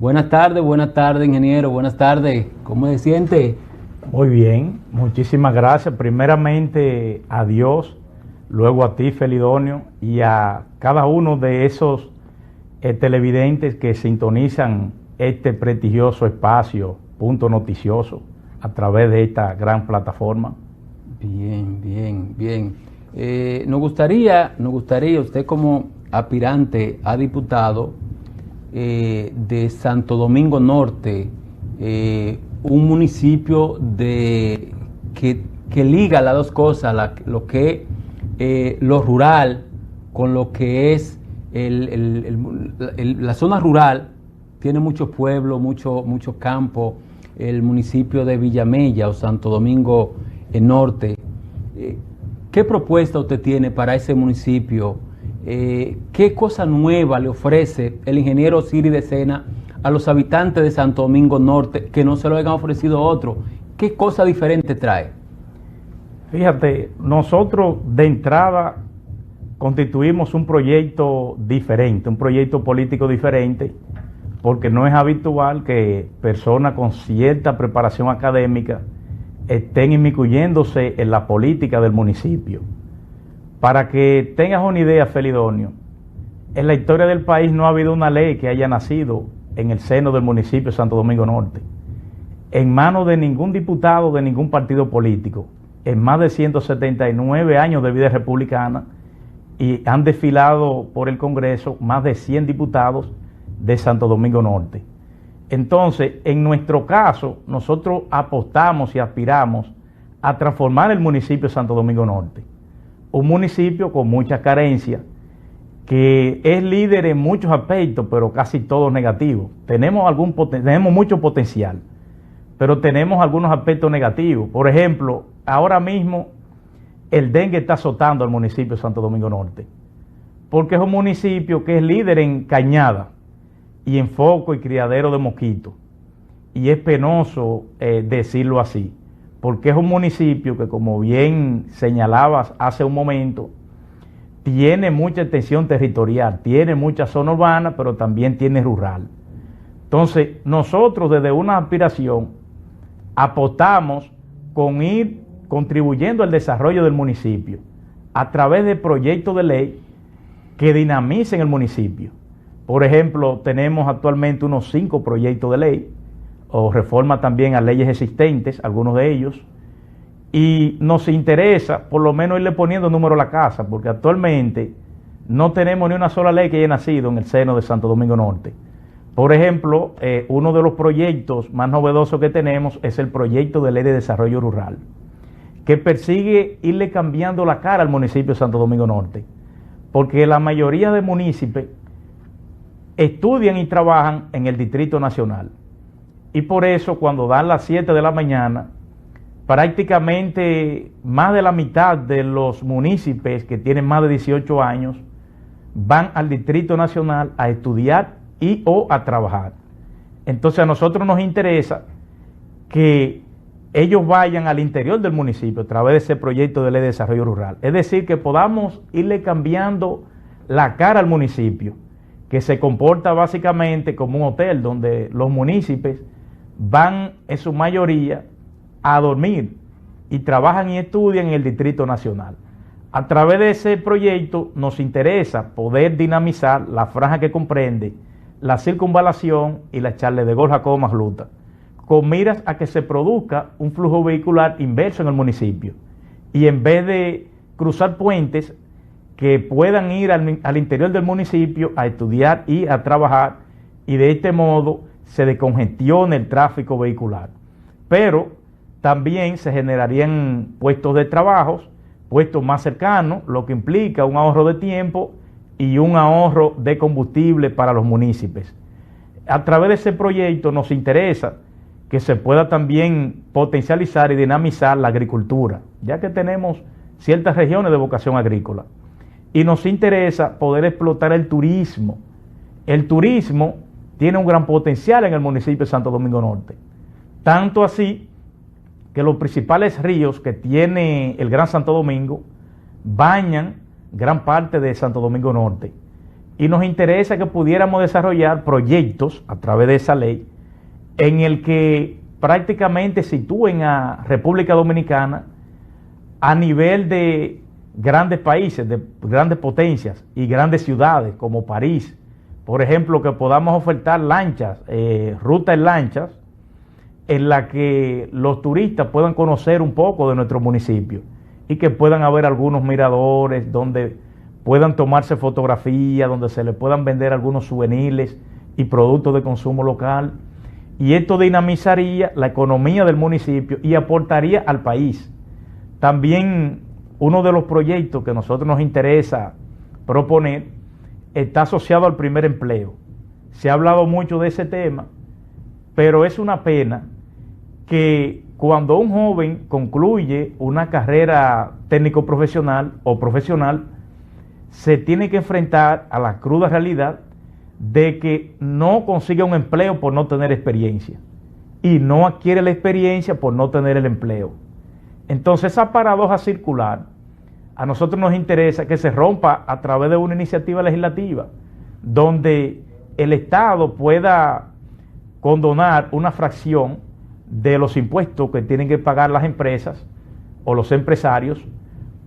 Buenas tardes, ingeniero, buenas tardes. ¿Cómo se siente? Muy bien, muchísimas gracias. Primeramente a Dios, luego a ti, Felidonio, y a cada uno de esos televidentes que sintonizan este prestigioso espacio, Punto Noticioso, a través de esta gran plataforma. Bien. Nos gustaría, usted como aspirante a diputado de Santo Domingo Norte, un municipio que liga las dos cosas, lo rural con lo que es la zona rural. Tiene muchos pueblos, muchos campos, el municipio de Villamella o Santo Domingo Norte. ¿Qué propuesta usted tiene para ese municipio? ¿Qué cosa nueva le ofrece el ingeniero Siri de Sena a los habitantes de Santo Domingo Norte que no se lo hayan ofrecido otro? ¿Qué cosa diferente trae? Fíjate, nosotros de entrada constituimos un proyecto diferente, un proyecto político diferente, porque no es habitual que personas con cierta preparación académica estén inmiscuyéndose en la política del municipio. Para que tengas una idea, Felidonio, en la historia del país no ha habido una ley que haya nacido en el seno del municipio de Santo Domingo Norte, en manos de ningún diputado de ningún partido político, en más de 179 años de vida republicana, y han desfilado por el Congreso más de 100 diputados de Santo Domingo Norte. Entonces, en nuestro caso, nosotros apostamos y aspiramos a transformar el municipio de Santo Domingo Norte, un municipio con muchas carencias, que es líder en muchos aspectos, pero casi todos negativos. Tenemos mucho potencial, pero tenemos algunos aspectos negativos. Por ejemplo, ahora mismo el dengue está azotando al municipio de Santo Domingo Norte, porque es un municipio que es líder en cañada y en foco y criadero de mosquitos. Y es penoso decirlo así, porque es un municipio que, como bien señalabas hace un momento, tiene mucha extensión territorial, tiene mucha zona urbana, pero también tiene rural. Entonces, nosotros desde una aspiración apostamos con ir contribuyendo al desarrollo del municipio a través de proyectos de ley que dinamicen el municipio. Por ejemplo, tenemos actualmente unos 5 proyectos de ley, o reforma también a leyes existentes, algunos de ellos, y nos interesa por lo menos irle poniendo número a la casa, porque actualmente no tenemos ni una sola ley que haya nacido en el seno de Santo Domingo Norte. Por ejemplo, uno de los proyectos más novedosos que tenemos es el proyecto de ley de desarrollo rural, que persigue irle cambiando la cara al municipio de Santo Domingo Norte, porque la mayoría de municipios estudian y trabajan en el Distrito Nacional, y por eso cuando dan las 7 de la mañana, prácticamente más de la mitad de los municipios que tienen más de 18 años van al Distrito Nacional a estudiar y o a trabajar. Entonces a nosotros nos interesa que ellos vayan al interior del municipio a través de ese proyecto de ley de desarrollo rural. Es decir, que podamos irle cambiando la cara al municipio, que se comporta básicamente como un hotel donde los municipios van en su mayoría a dormir y trabajan y estudian en el Distrito Nacional. A través de ese proyecto nos interesa poder dinamizar la franja que comprende la circunvalación y la Charles de Gaulle Jacobo Magluta, con miras a que se produzca un flujo vehicular inverso en el municipio, y en vez de cruzar puentes, que puedan ir al interior del municipio a estudiar y a trabajar, y de este modo se descongestione el tráfico vehicular. Pero también se generarían puestos de trabajo, puestos más cercanos, lo que implica un ahorro de tiempo y un ahorro de combustible para los municipios. A través de ese proyecto nos interesa que se pueda también potencializar y dinamizar la agricultura, ya que tenemos ciertas regiones de vocación agrícola. Y nos interesa poder explotar el turismo. El turismo tiene un gran potencial en el municipio de Santo Domingo Norte. Tanto así que los principales ríos que tiene el Gran Santo Domingo bañan gran parte de Santo Domingo Norte, y nos interesa que pudiéramos desarrollar proyectos a través de esa ley en el que prácticamente sitúen a República Dominicana a nivel de grandes países, de grandes potencias y grandes ciudades como París. Por ejemplo, que podamos ofertar lanchas, rutas en lanchas, en la que los turistas puedan conocer un poco de nuestro municipio y que puedan haber algunos miradores donde puedan tomarse fotografías, donde se les puedan vender algunos souvenirs y productos de consumo local. Y esto dinamizaría la economía del municipio y aportaría al país. También uno de los proyectos que a nosotros nos interesa proponer está asociado al primer empleo. Se ha hablado mucho de ese tema, pero es una pena que cuando un joven concluye una carrera técnico profesional o profesional, se tiene que enfrentar a la cruda realidad de que no consigue un empleo por no tener experiencia y no adquiere la experiencia por no tener el empleo. Entonces esa paradoja circular a nosotros nos interesa que se rompa a través de una iniciativa legislativa donde el Estado pueda condonar una fracción de los impuestos que tienen que pagar las empresas o los empresarios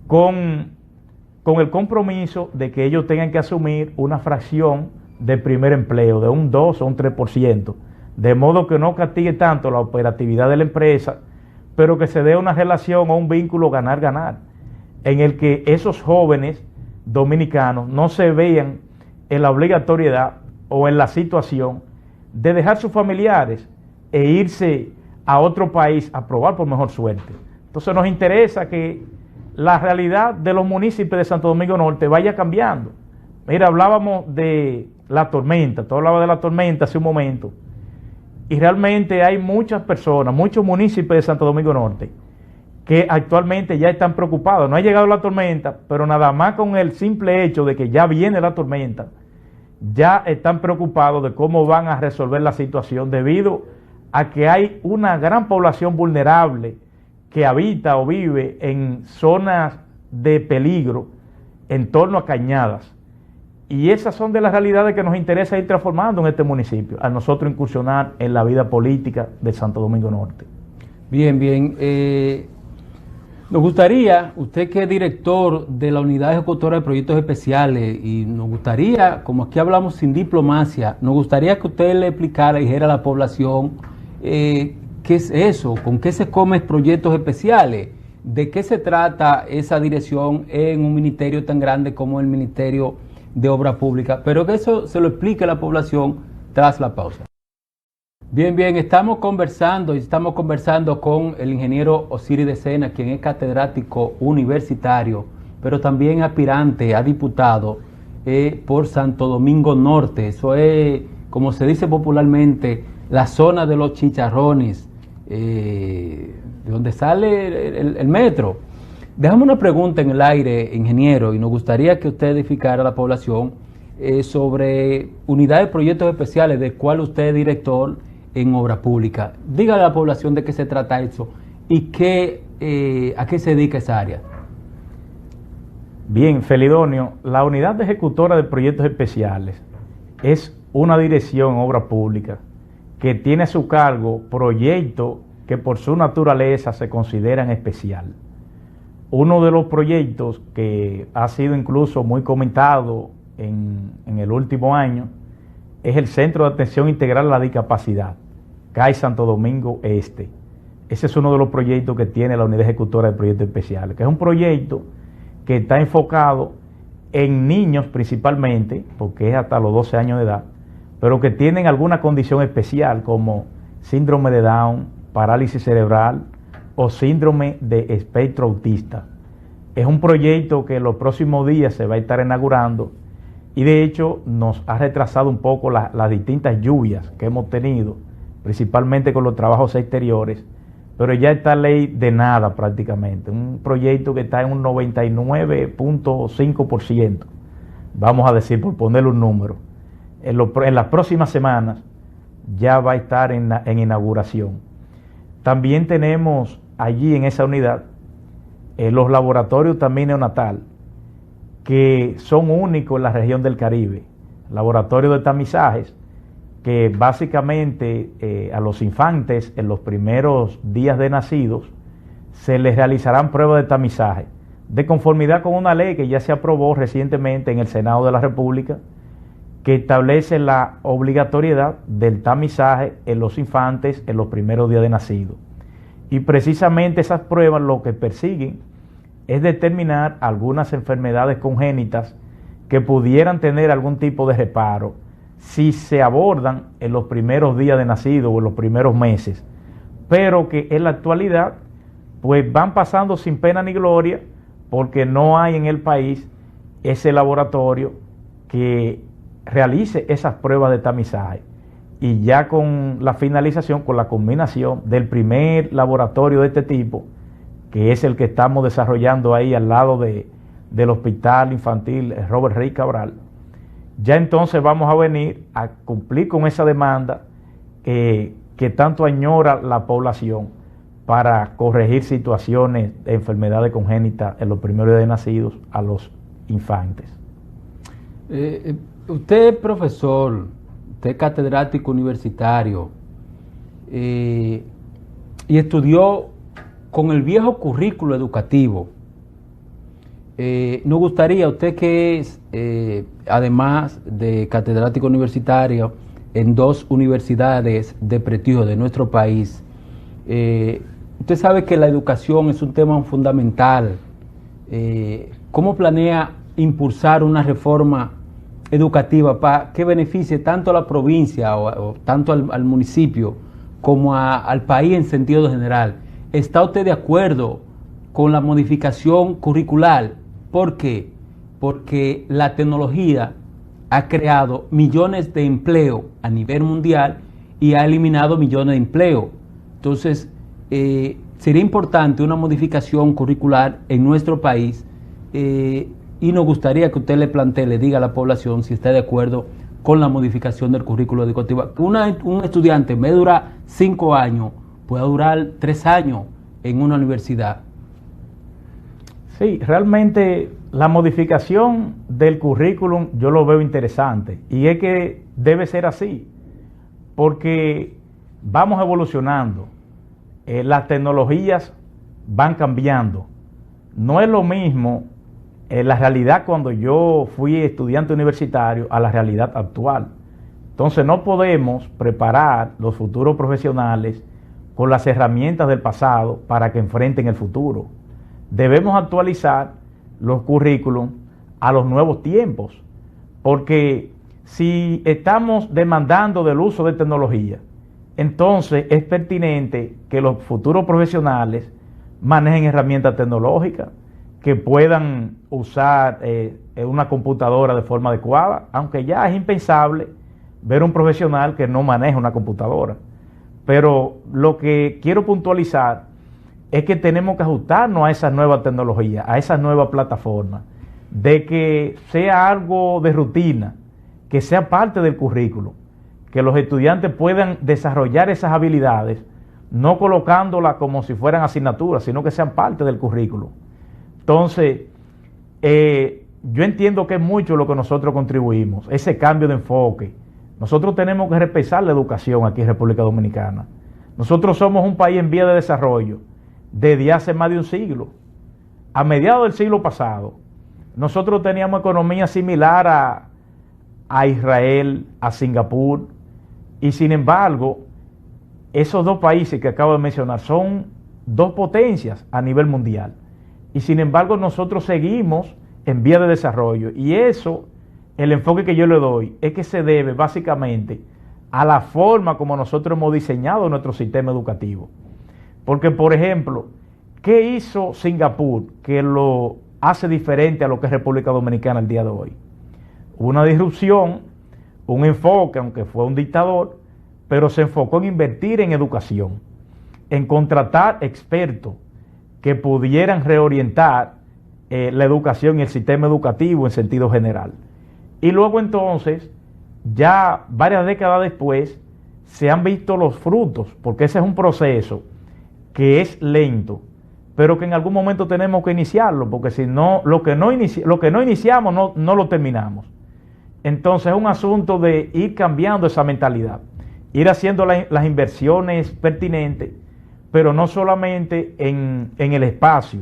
con el compromiso de que ellos tengan que asumir una fracción de primer empleo, de un 2 o un 3%, de modo que no castigue tanto la operatividad de la empresa, pero que se dé una relación o un vínculo ganar-ganar, en el que esos jóvenes dominicanos no se vean en la obligatoriedad o en la situación de dejar sus familiares e irse a otro país a probar por mejor suerte. Entonces nos interesa que la realidad de los municipios de Santo Domingo Norte vaya cambiando. Mira, hablábamos de la tormenta, tú hablabas de la tormenta hace un momento, y realmente hay muchas personas, muchos municipios de Santo Domingo Norte, que actualmente ya están preocupados. No ha llegado la tormenta, pero nada más con el simple hecho de que ya viene la tormenta, ya están preocupados de cómo van a resolver la situación debido a que hay una gran población vulnerable que habita o vive en zonas de peligro en torno a cañadas. Y esas son de las realidades que nos interesa ir transformando en este municipio, a nosotros incursionar en la vida política de Santo Domingo Norte. Bien, bien. Nos gustaría, usted que es director de la Unidad Ejecutora de Proyectos Especiales, y nos gustaría, como aquí hablamos sin diplomacia, nos gustaría que usted le explicara y dijera a la población qué es eso, con qué se come proyectos especiales, de qué se trata esa dirección en un ministerio tan grande como el Ministerio de Obras Públicas, pero que eso se lo explique a la población tras la pausa. Bien, bien, estamos conversando con el ingeniero Osiris de Sena, quien es catedrático universitario, pero también aspirante a diputado por Santo Domingo Norte. Eso es, como se dice popularmente, la zona de los chicharrones, de donde sale el metro. Déjame una pregunta en el aire, ingeniero, y nos gustaría que usted edificara a la población sobre unidad de proyectos especiales, del cual usted es director en obra pública. Dígale a la población de qué se trata eso y a qué se dedica esa área. Bien, Felidonio, la unidad ejecutora de proyectos especiales es una dirección en obra pública que tiene a su cargo proyectos que por su naturaleza se consideran especial. Uno de los proyectos que ha sido incluso muy comentado en el último año es el Centro de Atención Integral a la Discapacidad, CAI Santo Domingo Este. Ese es uno de los proyectos que tiene la Unidad Ejecutora de Proyectos Especiales, que es un proyecto que está enfocado en niños principalmente, porque es hasta los 12 años de edad, pero que tienen alguna condición especial como síndrome de Down, parálisis cerebral o síndrome de espectro autista. Es un proyecto que en los próximos días se va a estar inaugurando y de hecho nos ha retrasado un poco las distintas lluvias que hemos tenido, principalmente con los trabajos exteriores, pero ya está ley de nada prácticamente. Un proyecto que está en un 99.5%, vamos a decir, por ponerle un número. En las próximas semanas ya va a estar en inauguración. También tenemos allí en esa unidad los laboratorios también neonatal, que son únicos en la región del Caribe. laboratorio de tamizajes, que básicamente a los infantes en los primeros días de nacidos se les realizarán pruebas de tamizaje, de conformidad con una ley que ya se aprobó recientemente en el Senado de la República, que establece la obligatoriedad del tamizaje en los infantes en los primeros días de nacido. Y precisamente esas pruebas lo que persiguen es determinar algunas enfermedades congénitas que pudieran tener algún tipo de reparo si se abordan en los primeros días de nacido o en los primeros meses, pero que en la actualidad pues van pasando sin pena ni gloria, porque no hay en el país ese laboratorio que realice esas pruebas de tamizaje. Y ya con la finalización, con la culminación del primer laboratorio de este tipo, que es el que estamos desarrollando ahí al lado del Hospital Infantil Robert Rey Cabral, ya entonces vamos a venir a cumplir con esa demanda que tanto añora la población para corregir situaciones de enfermedades congénitas en los primeros días de nacidos a los infantes. Usted es profesor, usted es catedrático universitario y estudió con el viejo currículo educativo. Nos gustaría, usted que es, además de catedrático universitario en 2 universidades de prestigio de nuestro país, usted sabe que la educación es un tema fundamental. ¿Cómo planea impulsar una reforma educativa para que beneficie tanto a la provincia o tanto al municipio como al país en sentido general? ¿Está usted de acuerdo con la modificación curricular? ¿Por qué? Porque la tecnología ha creado millones de empleos a nivel mundial y ha eliminado millones de empleos. Entonces, sería importante una modificación curricular en nuestro país y nos gustaría que usted le plantee, le diga a la población si está de acuerdo con la modificación del currículo educativo. Que un estudiante en vez de durar 5 años, pueda durar 3 años en una universidad. Sí, realmente la modificación del currículum yo lo veo interesante, y es que debe ser así, porque vamos evolucionando, las tecnologías van cambiando. No es lo mismo la realidad cuando yo fui estudiante universitario a la realidad actual. Entonces no podemos preparar los futuros profesionales con las herramientas del pasado para que enfrenten el futuro. Debemos actualizar los currículums a los nuevos tiempos, porque si estamos demandando del uso de tecnología, entonces es pertinente que los futuros profesionales manejen herramientas tecnológicas, que puedan usar una computadora de forma adecuada, aunque ya es impensable ver un profesional que no maneja una computadora. Pero lo que quiero puntualizar es que tenemos que ajustarnos a esa nueva tecnología, a esa nueva plataforma, de que sea algo de rutina, que sea parte del currículo, que los estudiantes puedan desarrollar esas habilidades, no colocándolas como si fueran asignaturas, sino que sean parte del currículo. Entonces, yo entiendo que es mucho lo que nosotros contribuimos, ese cambio de enfoque. Nosotros tenemos que repensar la educación aquí en República Dominicana. Nosotros somos un país en vía de desarrollo desde hace más de un siglo. A mediados del siglo pasado, nosotros teníamos economía similar a Israel, a Singapur, y sin embargo, esos 2 países que acabo de mencionar son 2 potencias a nivel mundial. Y sin embargo, nosotros seguimos en vía de desarrollo. Y eso, el enfoque que yo le doy, es que se debe básicamente a la forma como nosotros hemos diseñado nuestro sistema educativo. Porque, por ejemplo, ¿qué hizo Singapur que lo hace diferente a lo que es República Dominicana el día de hoy? Una disrupción, un enfoque, aunque fue un dictador, pero se enfocó en invertir en educación, en contratar expertos que pudieran reorientar la educación y el sistema educativo en sentido general. Y luego entonces, ya varias décadas después, se han visto los frutos, porque ese es un proceso que es lento, pero que en algún momento tenemos que iniciarlo, porque si no, lo que no iniciamos no lo terminamos. Entonces es un asunto de ir cambiando esa mentalidad, ir haciendo las inversiones pertinentes, pero no solamente en el espacio,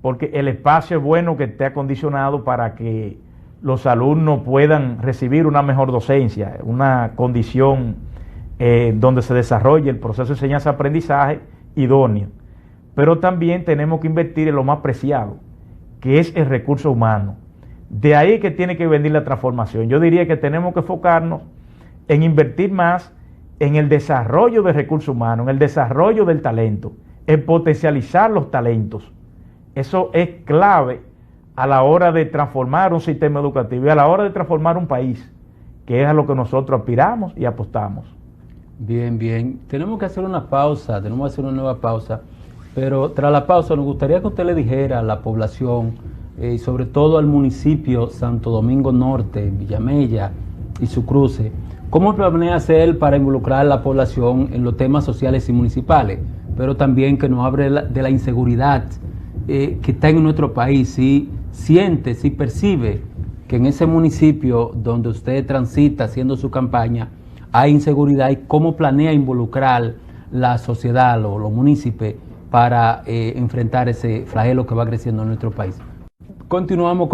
porque el espacio es bueno que esté acondicionado para que los alumnos puedan recibir una mejor docencia, una condición donde se desarrolle el proceso de enseñanza-aprendizaje idóneo. Pero también tenemos que invertir en lo más preciado, que es el recurso humano. De ahí que tiene que venir la transformación. Yo diría que tenemos que enfocarnos en invertir más en el desarrollo del recurso humano, en el desarrollo del talento, en potencializar los talentos. Eso es clave a la hora de transformar un sistema educativo y a la hora de transformar un país, que es a lo que nosotros aspiramos y apostamos. Bien, bien. Tenemos que hacer una pausa, tenemos que hacer una nueva pausa, pero tras la pausa nos gustaría que usted le dijera a la población, y sobre todo al municipio Santo Domingo Norte, Villamella y su cruce, ¿cómo planea hacer para involucrar a la población en los temas sociales y municipales? Pero también que nos hable de la inseguridad que está en nuestro país, si siente, si percibe que en ese municipio donde usted transita haciendo su campaña hay inseguridad y cómo planea involucrar la sociedad o los municipios para enfrentar ese flagelo que va creciendo en nuestro país. Continuamos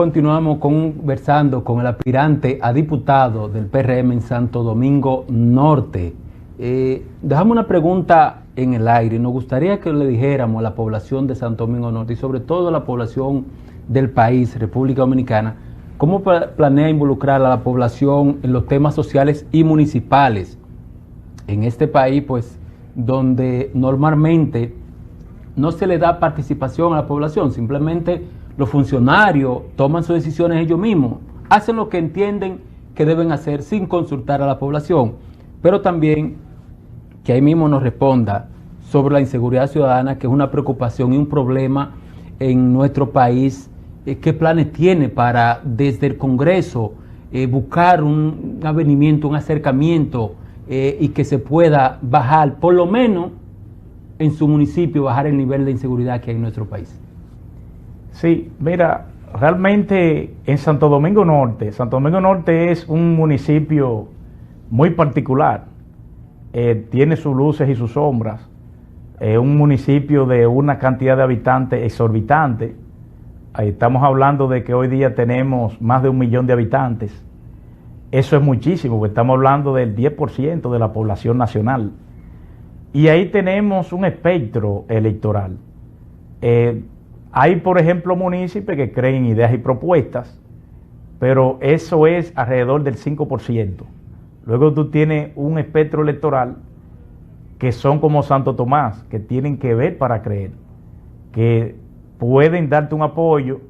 conversando con el aspirante a diputado del PRM en Santo Domingo Norte. Dejamos una pregunta en el aire. Nos gustaría que le dijéramos a la población de Santo Domingo Norte y sobre todo a la población del país, República Dominicana, cómo planea involucrar a la población en los temas sociales y municipales en este país, pues, donde normalmente no se le da participación a la población, simplemente los funcionarios toman sus decisiones ellos mismos, hacen lo que entienden que deben hacer sin consultar a la población, pero también que ahí mismo nos responda sobre la inseguridad ciudadana, que es una preocupación y un problema en nuestro país. ¿Qué planes tiene para desde el Congreso buscar un avenimiento, un acercamiento y que se pueda bajar, por lo menos en su municipio, bajar el nivel de inseguridad que hay en nuestro país? Sí, mira, realmente en Santo Domingo Norte es un municipio muy particular, tiene sus luces y sus sombras, un municipio de una cantidad de habitantes exorbitante. Estamos hablando de que hoy día tenemos más de 1 millón de habitantes. Eso es muchísimo, porque estamos hablando del 10% de la población nacional. Y ahí tenemos un espectro electoral. Hay, por ejemplo, municipios que creen ideas y propuestas, pero eso es alrededor del 5%. Luego tú tienes un espectro electoral que son como Santo Tomás, que tienen que ver para creer, que pueden darte un apoyo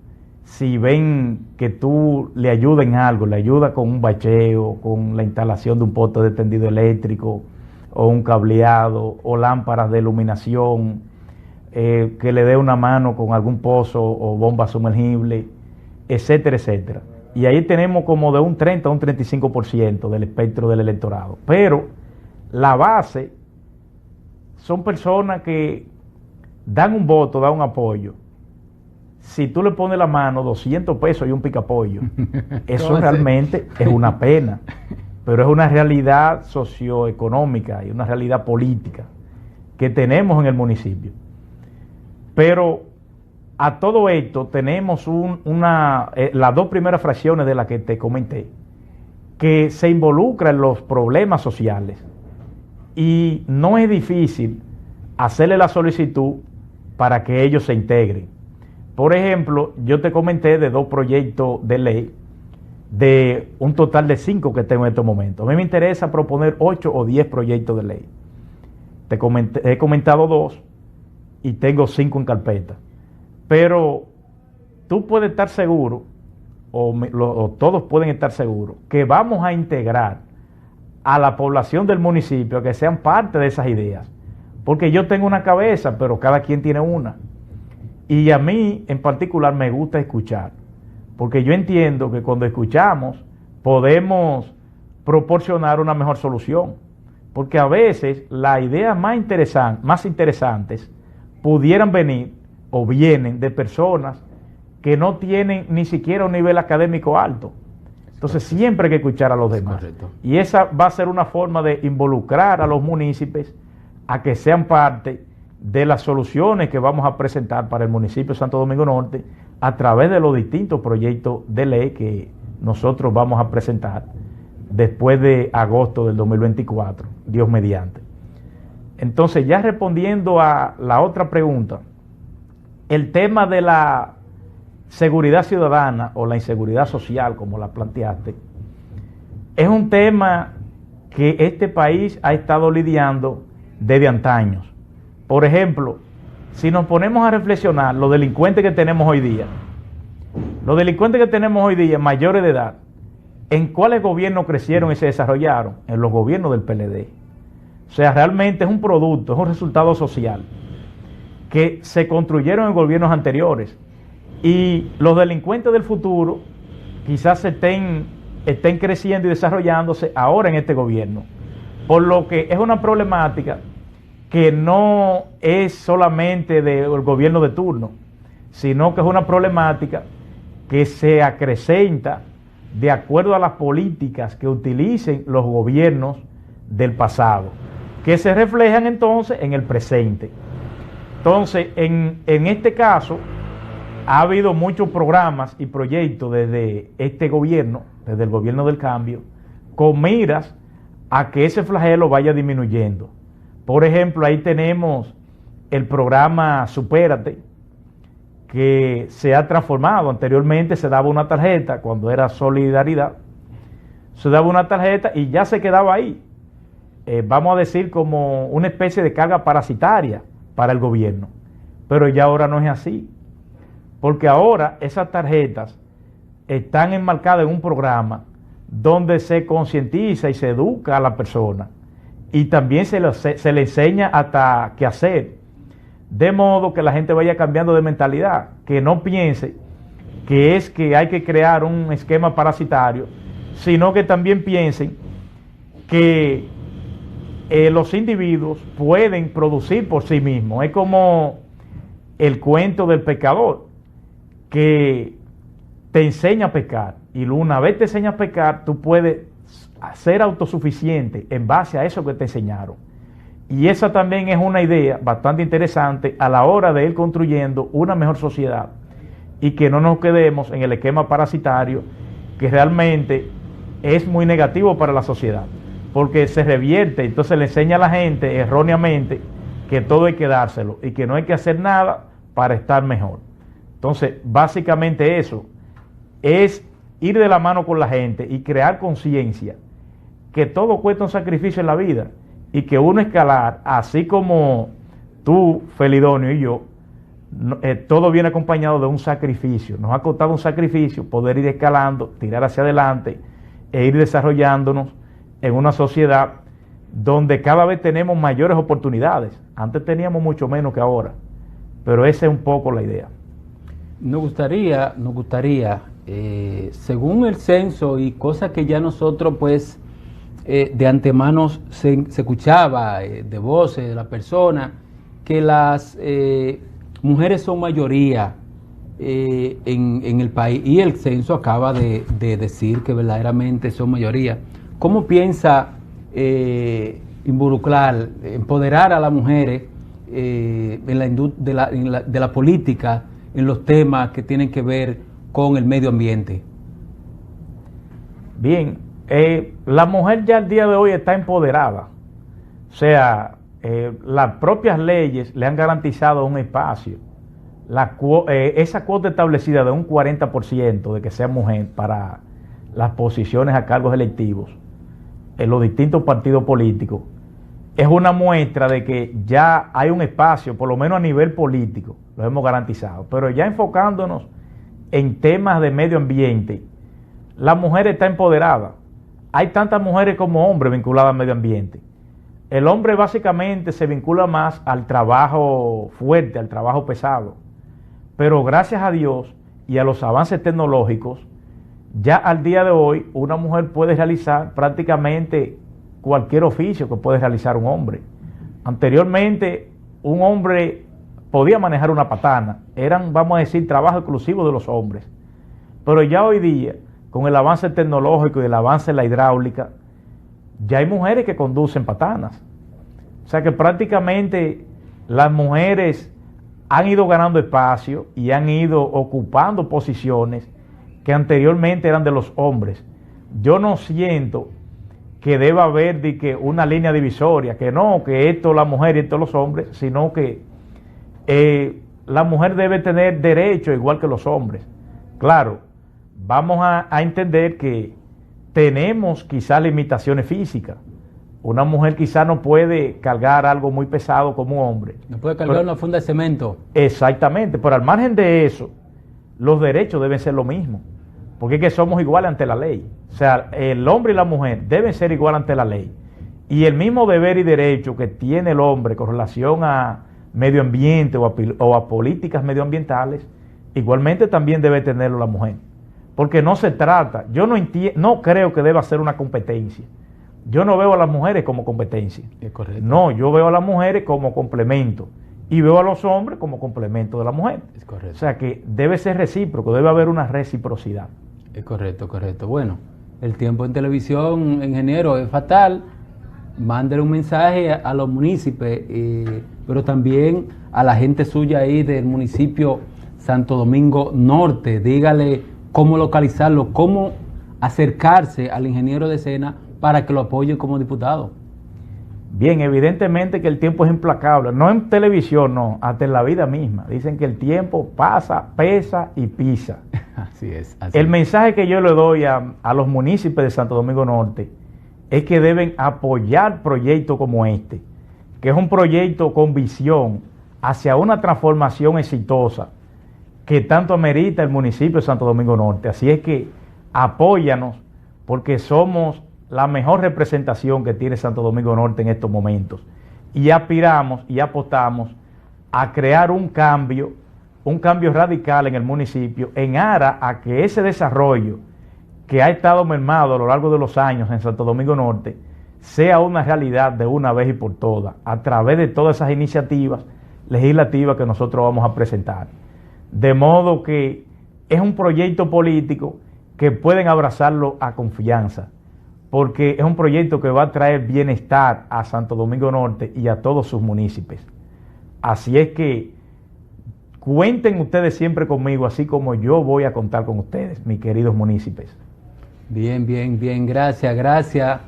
si ven que tú le ayudas en algo, le ayudas con un bacheo, con la instalación de un poste de tendido eléctrico, o un cableado, o lámparas de iluminación, que le dé una mano con algún pozo o bomba sumergible, etcétera, etcétera. Y ahí tenemos como de un 30 a un 35% del espectro del electorado. Pero la base son personas que dan un voto, dan un apoyo. Si tú le pones la mano, 200 pesos y un picapollo, eso realmente es una pena, pero es una realidad socioeconómica y una realidad política que tenemos en el municipio. Pero a todo esto tenemos las dos primeras fracciones de las que te comenté, que se involucran en los problemas sociales, y no es difícil hacerle la solicitud para que ellos se integren. Por ejemplo, yo te comenté de 2 proyectos de ley, de un total de 5 que tengo en estos momentos. A mí me interesa proponer 8 o 10 proyectos de ley. He comentado 2 y tengo 5 en carpeta. Pero tú puedes estar seguro, o todos pueden estar seguros, que vamos a integrar a la población del municipio a que sean parte de esas ideas. Porque yo tengo una cabeza, pero cada quien tiene una. Y a mí en particular me gusta escuchar, porque yo entiendo que cuando escuchamos podemos proporcionar una mejor solución. Porque a veces las ideas más interesantes pudieran venir o vienen de personas que no tienen ni siquiera un nivel académico alto. Entonces siempre hay que escuchar a los demás. Correcto. Y esa va a ser una forma de involucrar a los municipios a que sean parte de las soluciones que vamos a presentar para el municipio de Santo Domingo Norte a través de los distintos proyectos de ley que nosotros vamos a presentar después de agosto del 2024, Dios mediante. Entonces, ya respondiendo a la otra pregunta, el tema de la seguridad ciudadana o la inseguridad social, como la planteaste, es un tema que este país ha estado lidiando desde antaños. Por ejemplo, si nos ponemos a reflexionar, los delincuentes que tenemos hoy día, mayores de edad, ¿en cuáles gobiernos crecieron y se desarrollaron? En los gobiernos del PLD. O sea, realmente es un producto, es un resultado social que se construyeron en gobiernos anteriores. Y los delincuentes del futuro quizás estén creciendo y desarrollándose ahora en este gobierno. Por lo que es una problemática que no es solamente del gobierno de turno, sino que es una problemática que se acrecenta de acuerdo a las políticas que utilicen los gobiernos del pasado, que se reflejan entonces en el presente. Entonces, en este caso, ha habido muchos programas y proyectos desde este gobierno, desde el gobierno del cambio, con miras a que ese flagelo vaya disminuyendo. Por ejemplo, ahí tenemos el programa Supérate, que se ha transformado. Anteriormente se daba una tarjeta, cuando era Solidaridad, se daba una tarjeta y ya se quedaba ahí. Vamos a decir como una especie de carga parasitaria para el gobierno. Pero ya ahora no es así, porque ahora esas tarjetas están enmarcadas en un programa donde se concientiza y se educa a la persona y también se le enseña hasta qué hacer, de modo que la gente vaya cambiando de mentalidad, que no piense que es que hay que crear un esquema parasitario, sino que también piensen que los individuos pueden producir por sí mismos. Es como el cuento del pescador, que te enseña a pescar, y una vez te enseña a pescar, tú puedes ser autosuficiente en base a eso que te enseñaron. Y esa también es una idea bastante interesante a la hora de ir construyendo una mejor sociedad y que no nos quedemos en el esquema parasitario, que realmente es muy negativo para la sociedad, porque se revierte, entonces le enseña a la gente erróneamente que todo hay que dárselo y que no hay que hacer nada para estar mejor. Entonces, básicamente eso es ir de la mano con la gente y crear conciencia que todo cuesta un sacrificio en la vida y que uno escalar, así como tú, Felidonio, y yo, todo viene acompañado de un sacrificio. Nos ha costado un sacrificio poder ir escalando, tirar hacia adelante e ir desarrollándonos en una sociedad donde cada vez tenemos mayores oportunidades. Antes teníamos mucho menos que ahora, pero esa es un poco la idea. Nos gustaría, según el censo y cosas que ya nosotros pues de antemano se escuchaba de voces de la persona, que las mujeres son mayoría en el país, y el censo acaba de decir que verdaderamente son mayoría. ¿Cómo piensa involucrar, empoderar a las mujeres de la política, en los temas que tienen que ver con el medio ambiente? Bien, la mujer ya al día de hoy está empoderada. O sea, las propias leyes le han garantizado un espacio. Esa cuota establecida de un 40% de que sea mujer para las posiciones a cargos electivos en los distintos partidos políticos es una muestra de que ya hay un espacio, por lo menos a nivel político, lo hemos garantizado. Pero ya enfocándonos en temas de medio ambiente, la mujer está empoderada. Hay tantas mujeres como hombres vinculadas al medio ambiente. El hombre básicamente se vincula más al trabajo fuerte, al trabajo pesado. Pero gracias a Dios y a los avances tecnológicos, ya al día de hoy una mujer puede realizar prácticamente cualquier oficio que puede realizar un hombre. Anteriormente un hombre podía manejar una patana, eran, vamos a decir, trabajo exclusivo de los hombres. Pero ya hoy día con el avance tecnológico y el avance de la hidráulica, ya hay mujeres que conducen patanas. O sea que prácticamente las mujeres han ido ganando espacio y han ido ocupando posiciones que anteriormente eran de los hombres. Yo no siento que deba haber una línea divisoria, que no, que esto la mujer y esto los hombres, sino que la mujer debe tener derecho igual que los hombres. Claro, vamos a entender que tenemos quizás limitaciones físicas. Una mujer quizás no puede cargar algo muy pesado como un hombre. No puede cargar una funda de cemento. Exactamente, pero al margen de eso, los derechos deben ser lo mismo, porque es que somos iguales ante la ley. O sea, el hombre y la mujer deben ser iguales ante la ley. Y el mismo deber y derecho que tiene el hombre con relación a medio ambiente o a políticas medioambientales, igualmente también debe tenerlo la mujer. Porque no se trata, yo no creo que deba ser una competencia. Yo no veo a las mujeres como competencia. Es correcto. No, yo veo a las mujeres como complemento. Y veo a los hombres como complemento de la mujer. Es correcto. O sea que debe ser recíproco, debe haber una reciprocidad. Es correcto, correcto. Bueno, el tiempo en televisión, ingeniero, es fatal. Mándele un mensaje a los municipios, pero también a la gente suya ahí del municipio Santo Domingo Norte. Dígale cómo localizarlo, cómo acercarse al ingeniero de Sena para que lo apoye como diputado. Bien, evidentemente que el tiempo es implacable, no en televisión, no, hasta en la vida misma. Dicen que el tiempo pasa, pesa y pisa. Así es. Así El es. mensaje que yo le doy a los municipios de Santo Domingo Norte es que deben apoyar proyectos como este, que es un proyecto con visión hacia una transformación exitosa que tanto amerita el municipio de Santo Domingo Norte. Así es que apóyanos, porque somos la mejor representación que tiene Santo Domingo Norte en estos momentos. Y aspiramos y apostamos a crear un cambio radical en el municipio, en aras a que ese desarrollo que ha estado mermado a lo largo de los años en Santo Domingo Norte sea una realidad de una vez y por todas, a través de todas esas iniciativas legislativas que nosotros vamos a presentar. De modo que es un proyecto político que pueden abrazarlo a confianza, porque es un proyecto que va a traer bienestar a Santo Domingo Norte y a todos sus municipios. Así es que cuenten ustedes siempre conmigo, así como yo voy a contar con ustedes, mis queridos municipios. Bien, bien, bien, gracias, gracias.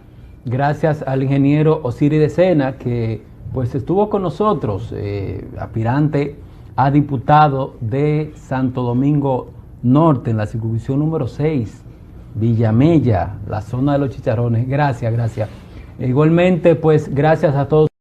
Gracias al ingeniero Osiris de Sena, que pues estuvo con nosotros, aspirante a diputado de Santo Domingo Norte, en la circunscripción número 6, Villamella, la zona de los Chicharrones. Gracias, gracias. Igualmente, pues gracias a todos.